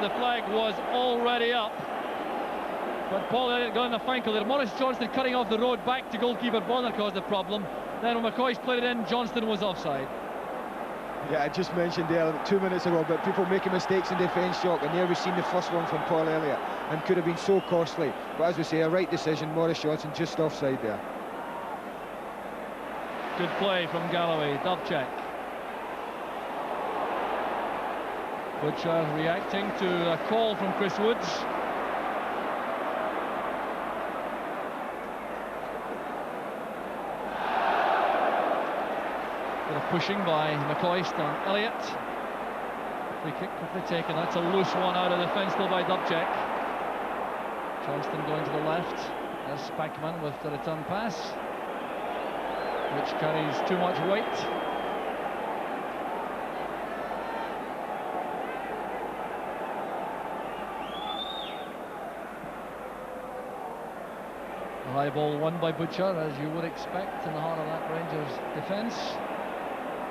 The flag was already up, but Paul Elliott got in the flank there. Maurice Johnston cutting off the road back to goalkeeper Bonner caused the problem. Then when McCoy's played it in, Johnston was offside. Yeah, I just mentioned there 2 minutes ago about people making mistakes in defence, Jock, and there we've seen the first one from Paul Elliott, and could have been so costly. But as we say, a right decision. Maurice Johnston just offside there. Good play from Galloway. Dubček. Butcher reacting to a call from Chris Woods. Bit of pushing by McCoist on Elliott. Free kick quickly taken. That's a loose one out of the fence though by Dubček. Johnston going to the left. There's Spackman with the return pass, which carries too much weight. A high ball won by Butcher, as you would expect, in the heart of that Rangers defence.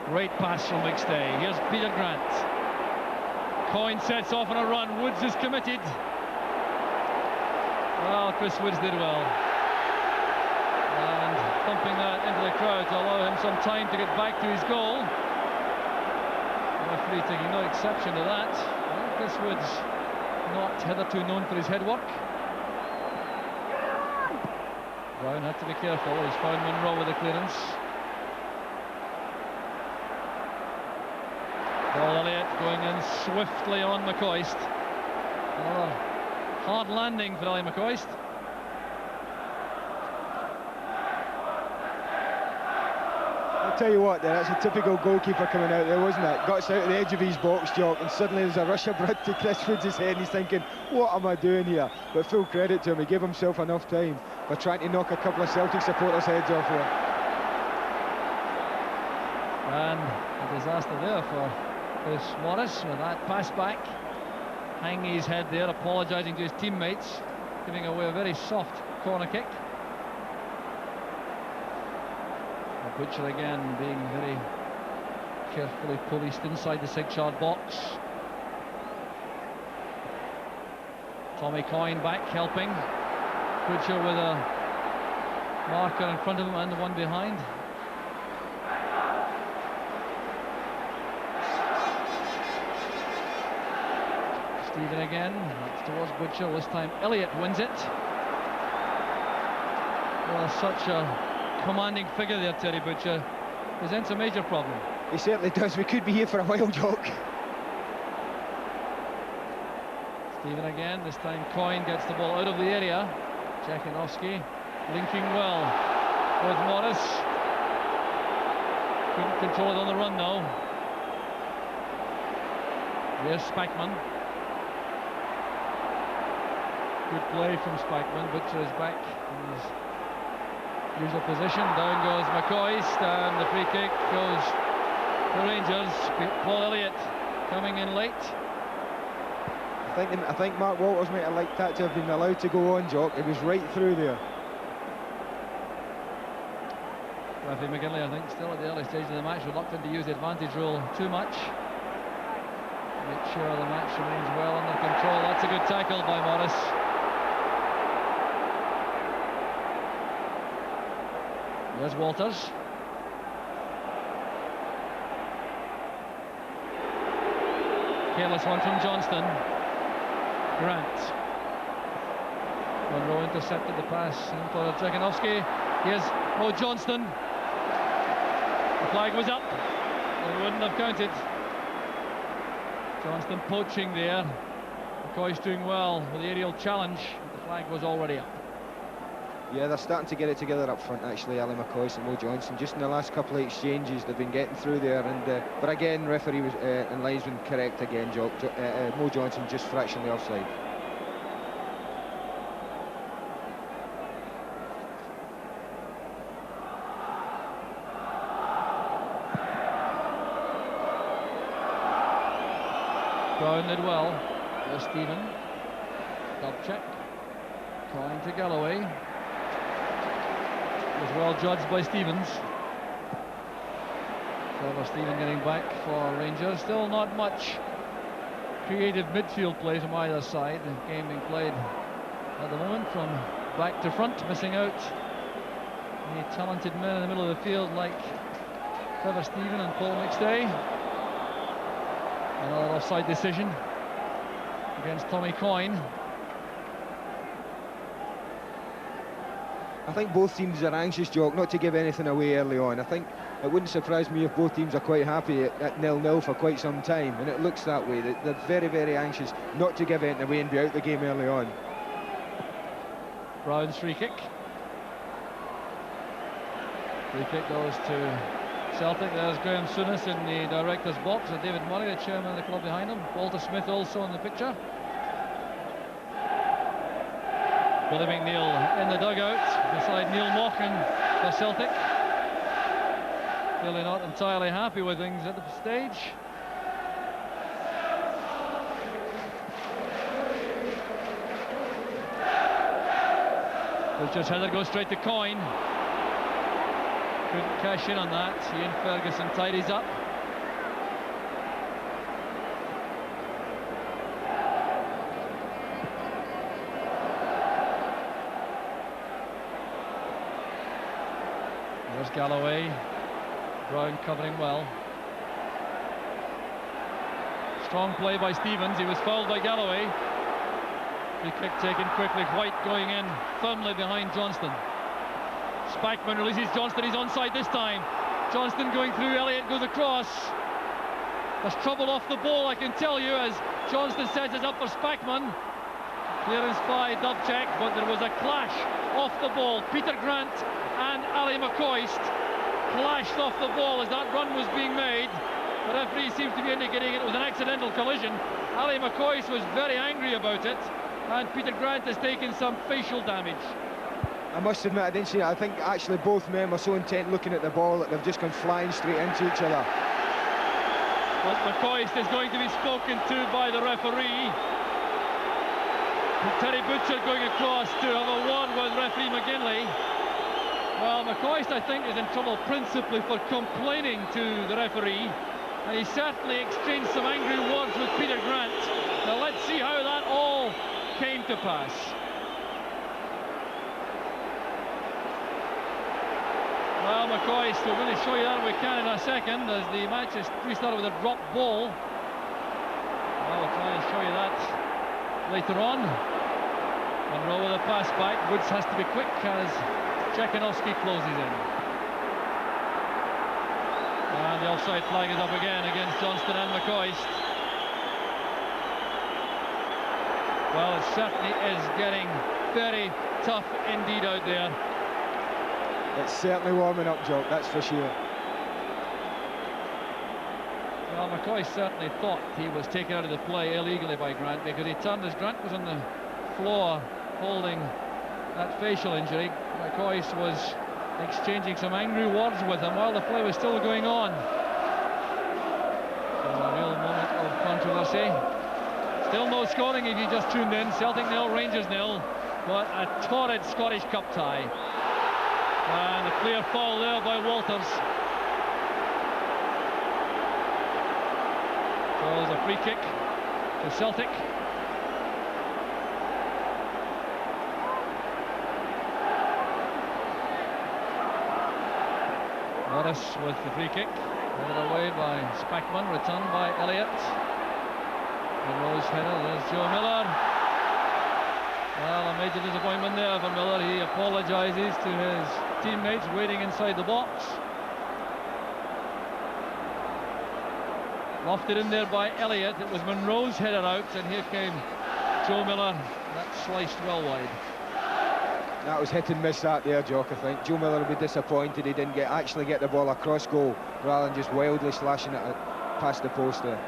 Great pass from McStay. Here's Peter Grant. Coyne sets off on a run. Woods is committed. Well, Chris Woods did well. And thumping that into the crowd to allow him some time to get back to his goal. The referee taking no exception to that. Well, Chris Woods not hitherto known for his headwork. Brown had to be careful. He's found Monroe with the clearance. Paul Elliott going in swiftly on McCoist. Another hard landing for Ally McCoist. I'll tell you what, that's a typical goalkeeper coming out there, wasn't it? Got out at the edge of his box, Jock, and suddenly there's a rush of blood to Chris Woods' head, and he's thinking, what am I doing here? But full credit to him, he gave himself enough time by trying to knock a couple of Celtic supporters' heads off here. And a disaster there for Chris Morris with that pass back, hanging his head there, apologising to his teammates, giving away a very soft corner kick. Butcher again being very carefully policed inside the 6-yard box. Tommy Coyne back helping. Butcher with a marker in front of him and the one behind. Stephen again, that's towards Butcher. This time Elliott wins it. Well, such a commanding figure there, Terry Butcher. Presents a major problem. He certainly does. We could be here for a while, Jock. Stephen again, this time Coyne gets the ball out of the area. Jackanowski linking well with Morris. Couldn't control it on the run now. There's Spackman. Good play from Spackman. Butcher is back in his usual position. Down goes McCoist, and the free kick goes to Rangers. Paul Elliott coming in late. I think Mark Walters might have liked that to have been allowed to go on, Jock. It was right through there. Rafi McGinley, I think, still at the early stage of the match, reluctant to use the advantage rule too much. Make sure the match remains well under control. That's a good tackle by Morris. There's Walters. Careless one from Johnston. Grant. Monroe intercepted the pass in for Jackanowski. Here's Johnston. The flag was up. It wouldn't have counted. Johnston poaching there. McCoy's doing well with the aerial challenge. The flag was already up. Yeah, they're starting to get it together up front, actually, Ally McCoist and Mo Johnston. Just in the last couple of exchanges, they've been getting through there. And but again, referee was, and linesman correct again, Mo Johnston just fractionally offside. Brown did well. There's Stephen. Dubček. Coyne to Galloway. Was well judged by Stevens. Clever Stephen getting back for Rangers. Still not much creative midfield play from either side. The game being played at the moment from back to front, missing out the talented men in the middle of the field like Trevor Stephen and Paul McStay. Another offside decision against Tommy Coyne. I think both teams are anxious, Jock, not to give anything away early on. I think it wouldn't surprise me if both teams are quite happy at 0-0 for quite some time, and it looks that way. They're very, very anxious not to give anything away and be out the game early on. Brown's free kick. Free kick goes to Celtic. There's Graham Souness in the director's box, and David Murray, the chairman of the club, behind him. Walter Smith also in the picture. Billy McNeil in the dugout beside Neil Mochan for Celtic. Clearly not entirely happy with things at the stage. Butcher's header goes straight to Coyne. Couldn't cash in on that. Ian Ferguson tidies up. There's Galloway. Brown covering well. Strong play by Stevens. He was fouled by Galloway. Free kick taken quickly. White going in firmly behind Johnston. Spackman releases Johnston. He's onside this time. Johnston going through. Elliott goes across. There's trouble off the ball, I can tell you, as Johnston sets it up for Spackman. Clearance by Dubček, but there was a clash off the ball. Peter Grant and Ali McCoist clashed off the ball as that run was being made. The referee seems to be indicating it was an accidental collision. Ali McCoist was very angry about it, and Peter Grant has taken some facial damage. I must admit, I didn't see it. I think actually both men were so intent looking at the ball that they've just gone flying straight into each other. But McCoist is going to be spoken to by the referee. Terry Butcher going across to have a word with referee McGinley. Well, McCoist, I think, is in trouble principally for complaining to the referee, and he certainly exchanged some angry words with Peter Grant. Now let's see how that all came to pass. Well, McCoist, we're going to show you that if we can in a second, as the match is restarted with a drop ball. Well, we'll try and show you that later on. Monroe with a pass back. Woods has to be quick as Czekanowski closes in. And the offside flag is up again against Johnston and McCoist. Well, it certainly is getting very tough indeed out there. It's certainly warming up, Jock, that's for sure. Well, McCoist certainly thought he was taken out of the play illegally by Grant, because he turned as Grant was on the floor holding that facial injury. McCoist was exchanging some angry words with him while the play was still going on. So a real moment of controversy. Still no scoring if you just tuned in. Celtic 0, Rangers 0, but a torrid Scottish Cup tie. And a clear foul there by Walters. So there's a free kick to Celtic. Morris with the free kick, headed away by Spackman, returned by Elliott. Monroe's header, there's Joe Miller. Well, a major disappointment there for Miller. He apologises to his teammates waiting inside the box. Lofted in there by Elliott. It was Monroe's header out, and here came Joe Miller. That sliced well wide. That was hit and miss that there, Jock, I think. Joe Miller will be disappointed he didn't actually get the ball across goal rather than just wildly slashing it past the post there.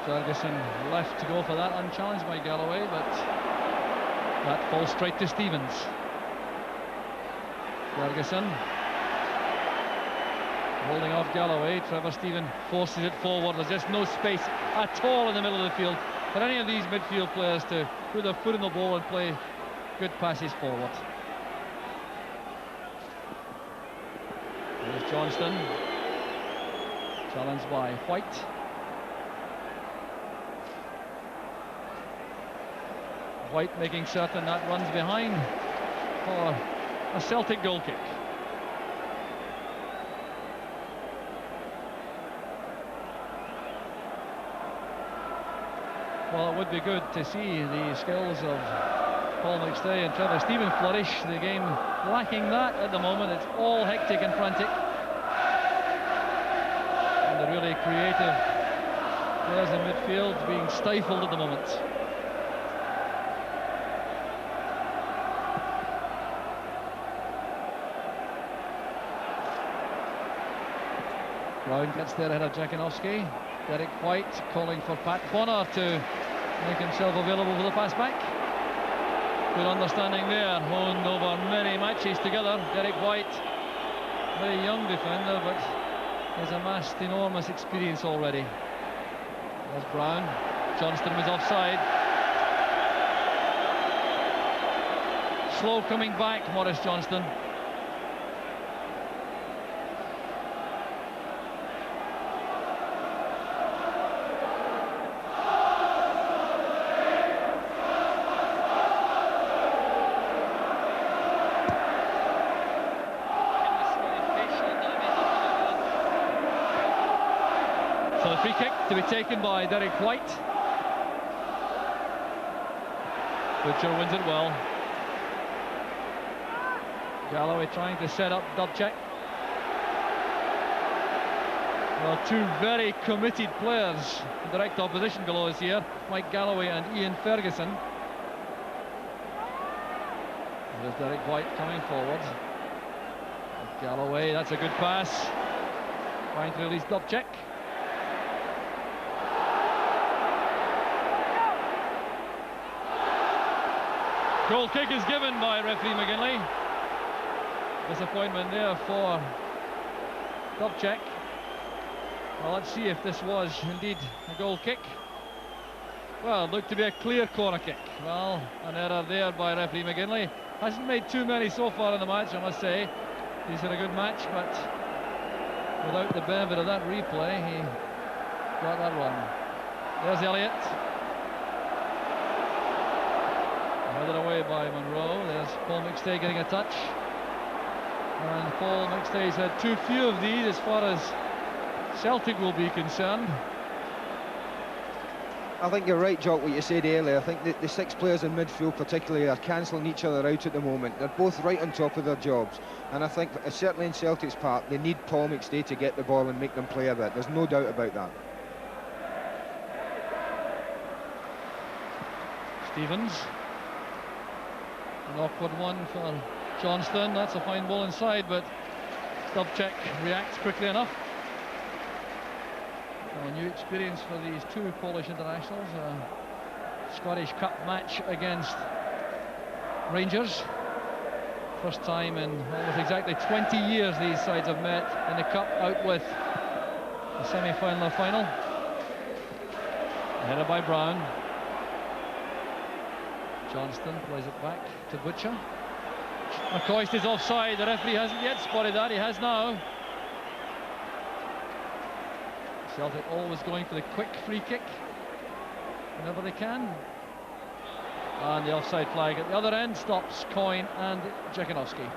Ferguson left to go for that, unchallenged by Galloway, but that falls straight to Stevens. Ferguson holding off Galloway. Trevor Stephen forces it forward. There's just no space at all in the middle of the field for any of these midfield players to put their foot in the ball and play good passes forward. Here's Johnston. Challenged by White. White making certain that runs behind for a Celtic goal kick. Well, it would be good to see the skills of Paul McStay and Trevor Stephen flourish. The game lacking that at the moment. It's all hectic and frantic. And the really creative players in midfield being stifled at the moment. Brown gets there ahead of Jakinowski. Derek White calling for Pat Bonner to make himself available for the pass back. Good understanding there, honed over many matches together. Derek White, very young defender, but has amassed enormous experience already. There's Brown. Johnston was offside. Slow coming back, Maurice Johnston. So the free kick to be taken by Derek White. Butcher wins it well. Galloway trying to set up Dubček. Well, two very committed players in direct opposition below us here, Mike Galloway and Ian Ferguson. There's Derek White coming forward. Galloway, that's a good pass. Trying to release Dubček. Goal kick is given by referee McGinley. Disappointment there for Dubček. Well, let's see if this was indeed a goal kick. Well, it looked to be a clear corner kick. Well, an error there by referee McGinley. Hasn't made too many so far in the match, I must say. He's had a good match, but without the benefit of that replay, he got that wrong. There's Elliott. Headed away by Monroe. There's Paul McStay getting a touch. And Paul McStay's had too few of these as far as Celtic will be concerned. I think you're right, Jock, what you said earlier. I think the six players in midfield particularly are cancelling each other out at the moment. They're both right on top of their jobs. And I think, certainly in Celtic's part, they need Paul McStay to get the ball and make them play a bit. There's no doubt about that. Stevens. An awkward one for Johnston. That's a fine ball inside, but Dubček reacts quickly enough. A new experience for these two Polish internationals. A Scottish Cup match against Rangers. First time in almost exactly 20 years these sides have met in the Cup, out with the semi-final or final. Headed by Brown. Johnston plays it back to Butcher. McCoist is offside. The referee hasn't yet spotted that. He has now. Celtic always going for the quick free kick whenever they can. And the offside flag at the other end stops Coyne and Jakinowski.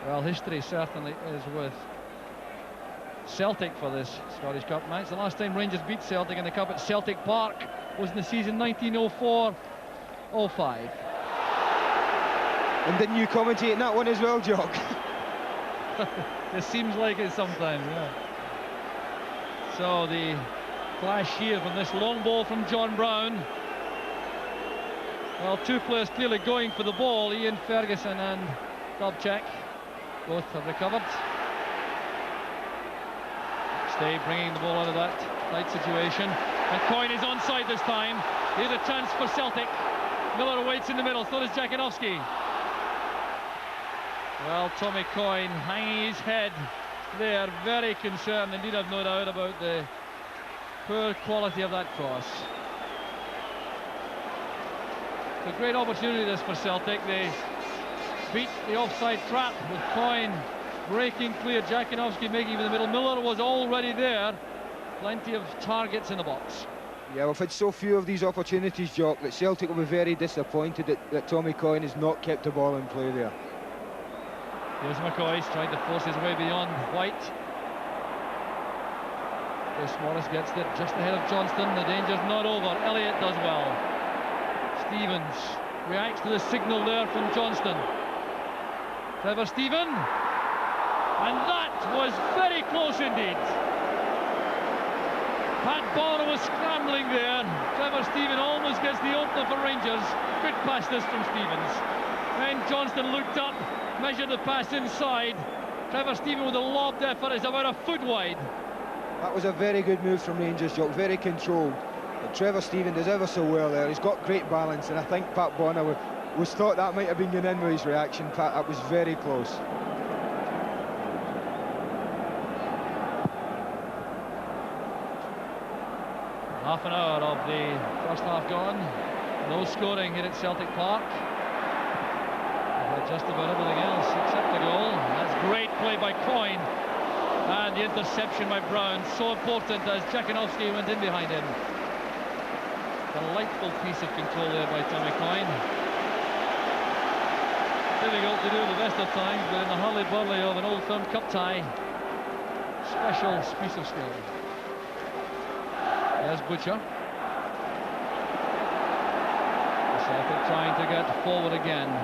Well, history certainly is with Celtic for this Scottish Cup match. The last time Rangers beat Celtic in the Cup at Celtic Park was in the season 1904-05. And didn't you commentate in that one as well, Jock? It seems like it sometimes, yeah. So the clash here from this long ball from John Brown. Well, two players clearly going for the ball, Ian Ferguson and Dubček. Both have recovered. Stay bringing the ball out of that tight situation. And Coyne is onside this time. Here's a chance for Celtic. Miller waits in the middle, so does Jakinowski. Well, Tommy Coyne hanging his head there, very concerned. Indeed, I've no doubt about the poor quality of that cross. It's a great opportunity this for Celtic. They beat the offside trap with Coyne breaking clear, Jakinovski making for the middle. Miller was already there. Plenty of targets in the box. Yeah, we've had so few of these opportunities, Jock, that Celtic will be very disappointed that Tommy Coyne has not kept the ball in play there. Here's McCoy's trying to force his way beyond White. Chris Morris gets it just ahead of Johnston. The danger's not over. Elliott does well. Stevens reacts to the signal there from Johnston. Trevor Stephen. And that was very close indeed. Pat Bonner was scrambling there. Trevor Stephen almost gets the opener for Rangers. Good pass this from Stevens. Then Johnston looked up, measured the pass inside. Trevor Stephen with a lobbed effort is about a foot wide. That was a very good move from Rangers, Jock, very controlled. But Trevor Stephen does ever so well there. He's got great balance, and I think Pat Bonner was thought that might have been going in with his reaction. Pat, that was very close. Half an hour of the first half gone. No scoring here at Celtic Park. Just about everything else except the goal. That's great play by Coyne. And the interception by Brown, so important as Jakinovski went in behind him. Delightful piece of control there by Tommy Coyne. Difficult to do the best of times, but in the hurly-burly of an Old Firm Cup tie, special piece of skill. There's Butcher. Celtic trying to get forward again.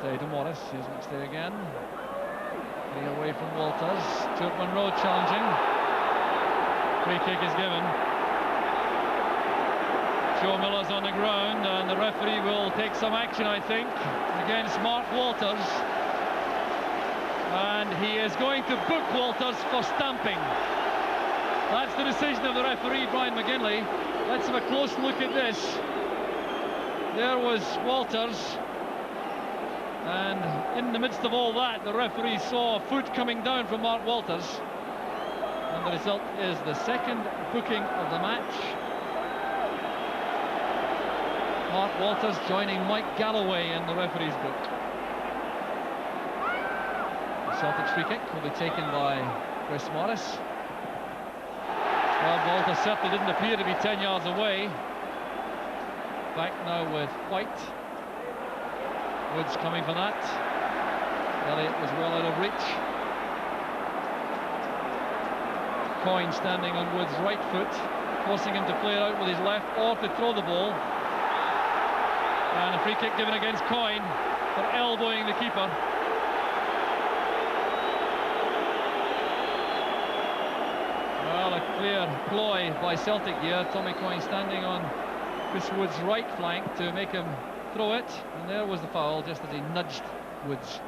To Morris, here's McStay again. Getting away from Walters. Stuart Monroe challenging. Free kick is given. Joe Miller's on the ground, and the referee will take some action, I think, against Mark Walters. And he is going to book Walters for stamping. That's the decision of the referee, Brian McGinley. Let's have a close look at this. There was Walters. And in the midst of all that, the referee saw a foot coming down from Mark Walters. And the result is the second booking of the match. Mark Walters joining Mike Galloway in the referee's book. The Celtic's free kick will be taken by Chris Morris. Well, Walters certainly didn't appear to be 10 yards away. Back now with White. Woods coming for that. Elliott was well out of reach. Coyne standing on Woods' right foot, forcing him to play it out with his left or to throw the ball. And a free kick given against Coyne for elbowing the keeper. Well, a clear ploy by Celtic here. Tommy Coyne standing on Chris Woods' right flank to make him throw it, and there was the foul just as he nudged Woods.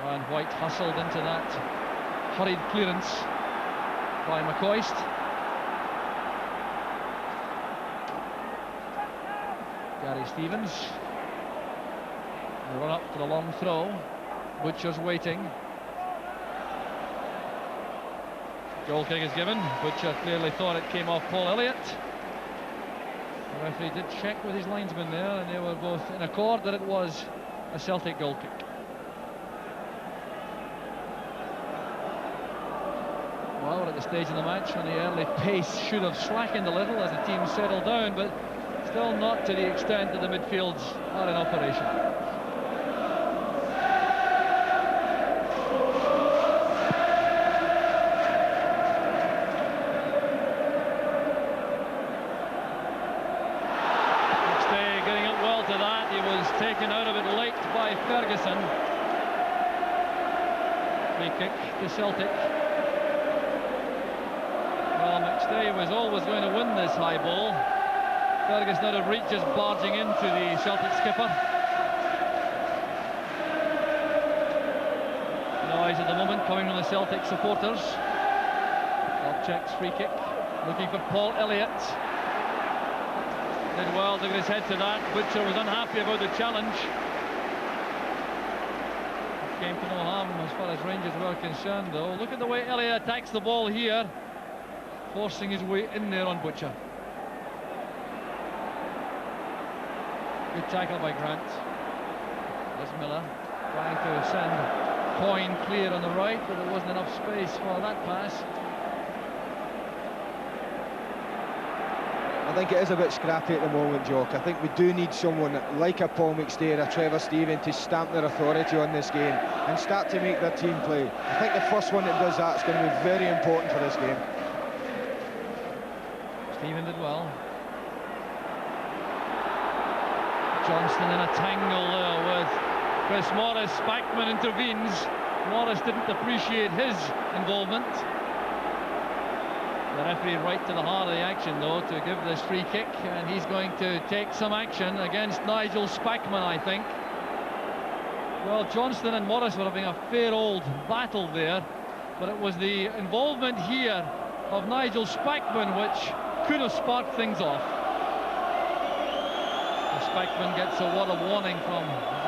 And White hustled into that hurried clearance by McCoist. Gary Stevens. They run up for the long throw. Butcher's waiting. Goal kick is given. Butcher clearly thought it came off Paul Elliott. The referee did check with his linesman there, and they were both in accord that it was a Celtic goal kick. Well, we're at the stage in the match when the early pace should have slackened a little as the team settled down, but still not to the extent that the midfields are in operation. Taken out of it late by Ferguson. Free kick to Celtic. Well, McStay was always going to win this high ball. Ferguson out of reach, just barging into the Celtic skipper. Noise at the moment coming from the Celtic supporters. Dobchek's free kick, looking for Paul Elliott. Did well to get his head to that. Butcher was unhappy about the challenge. came to no harm as far as Rangers were concerned, though. Look at the way Elliott attacks the ball here, forcing his way in there on Butcher. Good tackle by Grant. There's Miller trying to send Coyne clear on the right, but there wasn't enough space for that pass. I think it is a bit scrappy at the moment, Jock. I think we do need someone like a Paul McStay, a Trevor Steven, to stamp their authority on this game and start to make their team play. I think the first one that does that is going to be very important for this game. Steven did well. Johnston in a tangle there with Chris Morris. Spackman intervenes. Morris didn't appreciate his involvement. The referee right to the heart of the action, though, to give this free kick, and he's going to take some action against Nigel Spackman, I think. Well, Johnston and Morris were having a fair old battle there, but it was the involvement here of Nigel Spackman which could have sparked things off. Spackman gets a word of warning from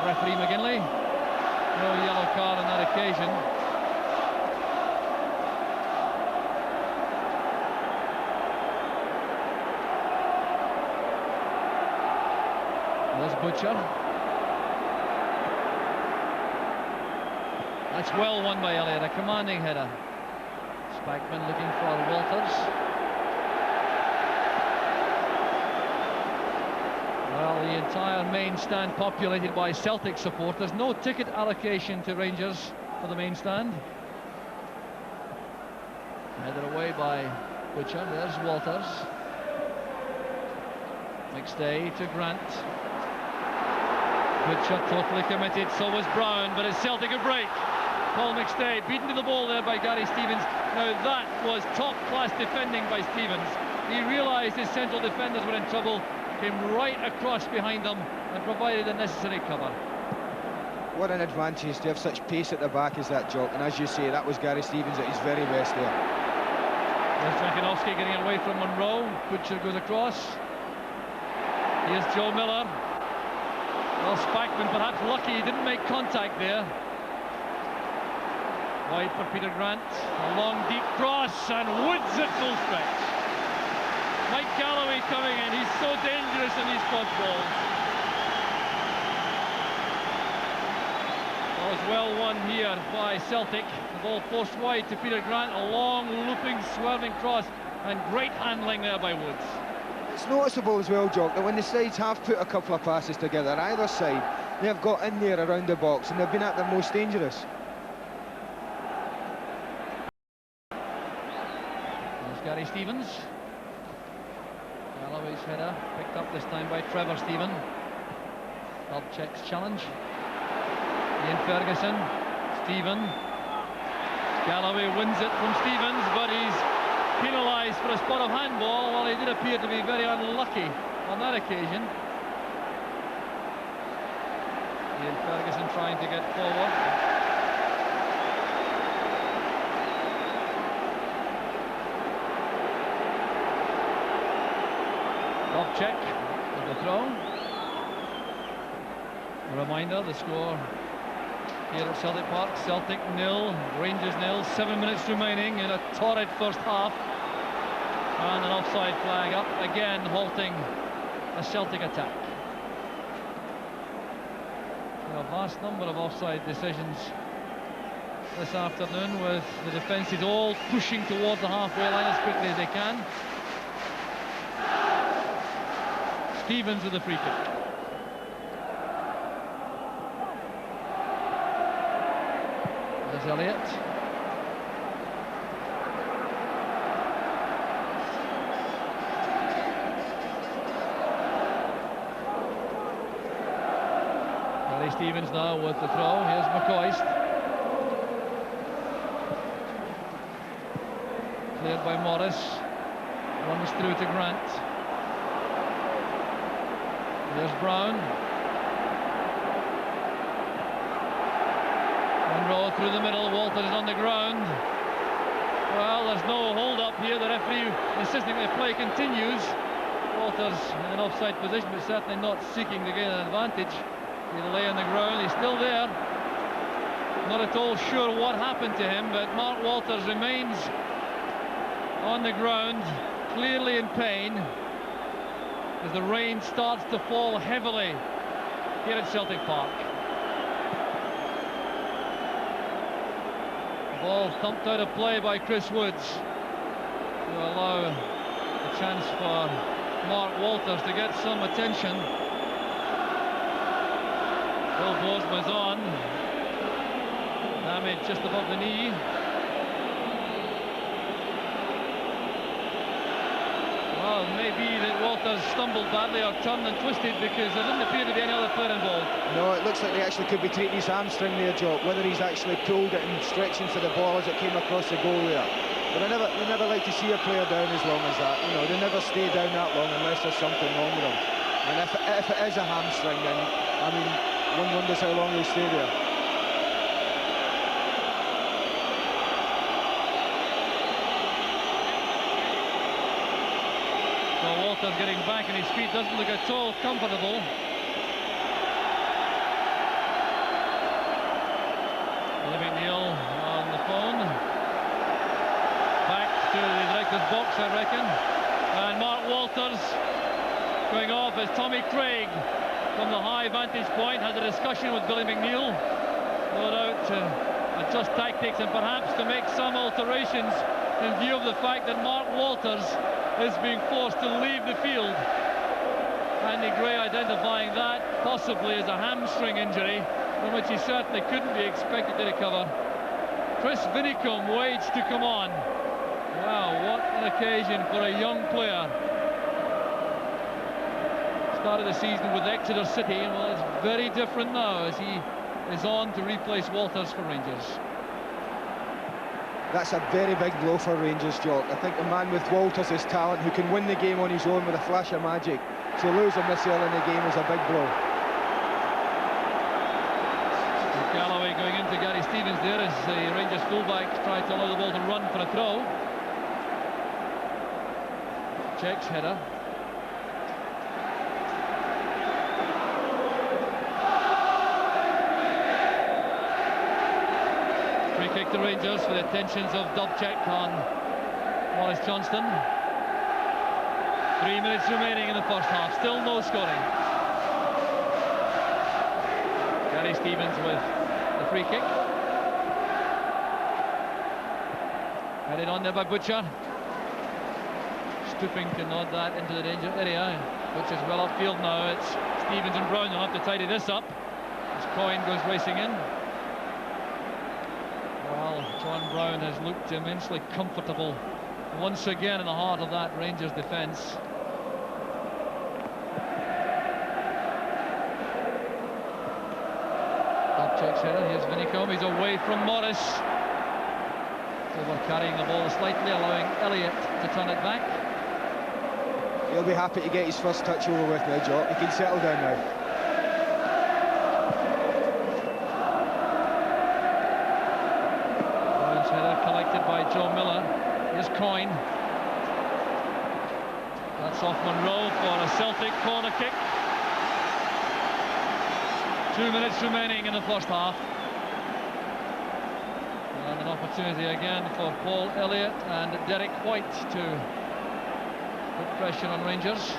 referee McGinley. No yellow card on that occasion. There's Butcher. That's well won by Elliott, a commanding header. Spackman looking for Walters. Well, the entire main stand populated by Celtic supporters. No ticket allocation to Rangers for the main stand. Headed away by Butcher. There's Walters. McStay to Grant. Butcher totally committed, so was Brown, but it's Celtic a break. Paul McStay beaten to the ball there by Gary Stevens. Now that was top-class defending by Stevens. He realised his central defenders were in trouble, came right across behind them and provided the necessary cover. What an advantage to have such pace at the back as that, Jock, and as you say, that was Gary Stevens at his very best there. There's Drakanowski getting away from Monroe. Butcher goes across. Here's Joe Miller. Well, Spackman perhaps lucky he didn't make contact there. Wide for Peter Grant. A long deep cross and Woods at full stretch. Mike Galloway coming in. He's so dangerous in these cross balls. That was well won here by Celtic. The ball forced wide to Peter Grant. A long looping swerving cross and great handling there by Woods. It's noticeable as well, Jock, that when the sides have put a couple of passes together, either side, they have got in there around the box and they've been at their most dangerous. There's Gary Stevens. Galloway's header picked up this time by Trevor Stephen. Dubček's challenge. Ian Ferguson. Stephen. Galloway wins it from Stevens, but he's penalised for a spot of handball. Well, he did appear to be very unlucky on that occasion. Ian Ferguson trying to get forward. Dubček with the throw. A reminder, the score here at Celtic Park, Celtic 0, Rangers 0, 7 minutes remaining in a torrid first half. And an offside flag up, again halting a Celtic attack. A vast number of offside decisions this afternoon, with the defences all pushing towards the halfway line as quickly as they can. Stevens with the free kick. There's Elliott. Gary Stevens now with the throw. Here's McCoist. Cleared by Morris. Runs through to Grant. There's Brown. Monroe through the middle. Walters is on the ground. Well, there's no hold up here. The referee insisting the play continues. Walters in an offside position, but certainly not seeking to gain an advantage. He'll lay on the ground. He's still there. Not at all sure what happened to him, but Mark Walters remains on the ground, clearly in pain, as the rain starts to fall heavily here at Celtic Park. Ball thumped out of play by Chris Woods to allow a chance for Mark Walters to get some attention. Bill Bosma's on. Damage just above the knee. Well, it may be that Walters stumbled badly or turned and twisted, because there didn't appear to be any other player involved. No, it looks like they actually could be treating his hamstring there, Jock. Whether he's actually pulled it and stretched into the ball as it came across the goal there. But they never like to see a player down as long as that. You know, they never stay down that long unless there's something wrong with them. And if it is a hamstring, then, I mean, one wonders how long they'll stay there. So Walters getting back, and his feet doesn't look at all comfortable. Billy McNeill on the phone. Back to the director's box, I reckon. And Mark Walters going off as Tommy Craig, from the high vantage point, has a discussion with Billy McNeill. No doubt to adjust tactics and perhaps to make some alterations in view of the fact that Mark Walters is being forced to leave the field. Andy Gray identifying that possibly as a hamstring injury, from which he certainly couldn't be expected to recover. Chris Vinicombe waits to come on. Wow, what an occasion for a young player. Started the season with Exeter City, and well, it's very different now as he is on to replace Walters for Rangers. That's a very big blow for Rangers, Jock. I think a man with Walters' talent, who can win the game on his own with a flash of magic, to lose him this early in the game is a big blow. Galloway going into Gary Stevens there as the Rangers fullback tried to allow the ball to run for a throw. Checks header. Free kick to Rangers for the attentions of Dubček on Wallace Johnston. 3 minutes remaining in the first half, still no scoring. Gary Stevens with the free kick. Headed on there by Butcher. Stooping to nod that into the danger area. Butcher's well upfield now. It's Stevens and Brown who'll have to tidy this up as Coyne goes racing in. Well, John Brown has looked immensely comfortable once again in the heart of that Rangers defence. Dubček's header, here's Vinicombe, he's away from Morris. Over carrying the ball slightly, allowing Elliott to turn it back. He'll be happy to get his first touch over with now, Jock. He can settle down now. Brown's header collected by Joe Miller. Here's Coyne. That's off Monroe for a Celtic corner kick. 2 minutes remaining in the first half. And an opportunity again for Paul Elliott and Derek White to put pressure on Rangers.